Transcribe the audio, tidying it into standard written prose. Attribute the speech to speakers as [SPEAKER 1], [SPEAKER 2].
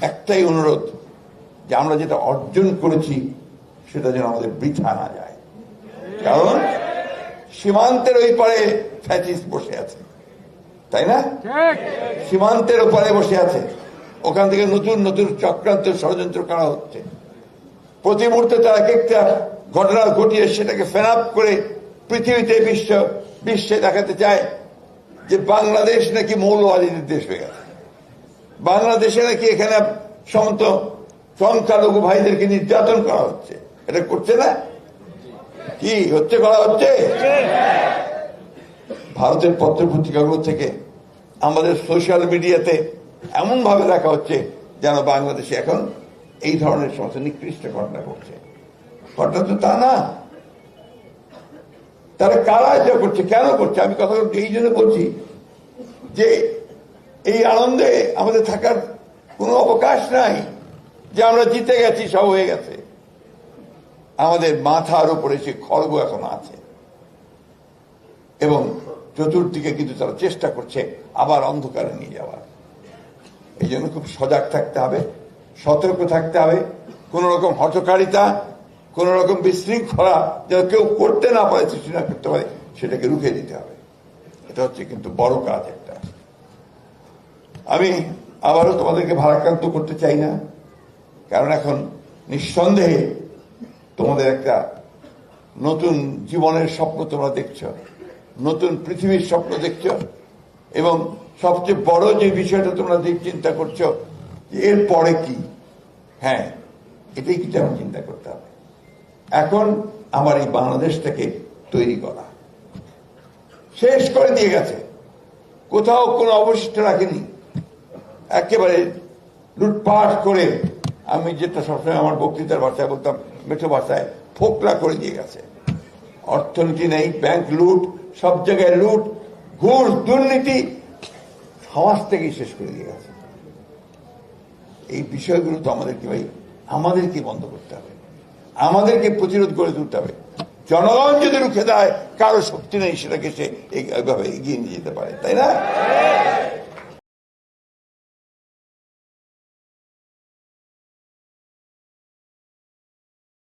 [SPEAKER 1] একটাই অনুরোধ যে আমরা যেটা অর্জন করেছি সেটা যেন আমাদের বৃথা না যায়। কারণ সীমান্তের ওই পারে ফ্যাসিস্ট বসে আছে, তাই না? সীমান্তের ওপারে বসে আছে, ওখান থেকে নতুন নতুন চক্রান্ত ষড়যন্ত্র করা হচ্ছে। প্রতি মুহূর্তে তারা এক একটা ঘটনা ঘটিয়ে সেটাকে ফেনাপ করে পৃথিবীতে বিশ্বে দেখাতে চায় যে বাংলাদেশ নাকি মৌলবাদীদের দেশ হয়ে গেছে, বাংলাদেশে নাকি এখানে সংখ্যালঘু ভাইদেরকে নির্যাতন করা হচ্ছে। এটা করছে না? কি হচ্ছে? করা হচ্ছে। ভারতের পত্র পত্রিকাগুলো থেকে আমাদের সোশ্যাল মিডিয়াতে এমন ভাবে দেখা হচ্ছে যেন বাংলাদেশে এখন এই ধরনের সমস্ত নিকৃষ্ট ঘটনা ঘটছে। ঘটনা তো তা না। তারা কারা এটা করছে, কেন করছে? আমি কথা এই জন্য বলছি যে এই আনন্দে আমাদের থাকার কোনো অবকাশ নাই যে আমরা জিতে গেছি, সব হয়ে গেছে। আমাদের মাথার উপরে সে খড়গ এখন আছে এবং চতুর্দিকে কিন্তু তারা চেষ্টা করছে আবার অন্ধকারে নিয়ে যাওয়ার। এই জন্য খুব সজাগ থাকতে হবে, সতর্ক থাকতে হবে। কোন রকম হঠকারিতা, কোন রকম বিশৃঙ্খলা যেন কেউ করতে না পারে, সৃষ্টি না করতে পারে, সেটাকে রুখে দিতে হবে। এটা হচ্ছে কিন্তু বড় কাজ একটা। আমি আবারও তোমাদেরকে ভারাক্রান্ত করতে চাই না, কারণ এখন নিঃসন্দেহে তোমাদের একটা নতুন জীবনের স্বপ্ন তোমরা দেখছো, নতুন পৃথিবীর স্বপ্ন দেখছো, এবং সবচেয়ে বড় যে বিষয়টা তোমরা চিন্তা করছো যে এর পরে কি। হ্যাঁ, এটাই কিন্তু এখন চিন্তা করতে হবে। এখন আমার এই বাংলাদেশটাকে তৈরি করা, শেষ করে দিয়ে গেছে, কোথাও কোনো অবশিষ্ট রাখেনি, একেবারে লুটপাট করে, আমি যেটা সবসময় আমার বক্তৃতার ভাষায় বলতাম, মেঠো ভাষায় ফোকলা করে দিয়ে গেছে। অর্থনীতি নেই, ব্যাংক লুট, সব জায়গায় লুট, ঘুষ, দুর্নীতি, সমাজ থেকেই শেষ করে দিয়ে গেছে। এই বিষয়গুলো তো আমাদেরকে বন্ধ করতে হবে, আমাদেরকে প্রতিরোধ করে তুলতে হবে। জনগণ যদি রুখে দেয়, কারো শক্তি নেই সেটাকে সে এইভাবে এগিয়ে নিয়ে যেতে পারে, তাই না?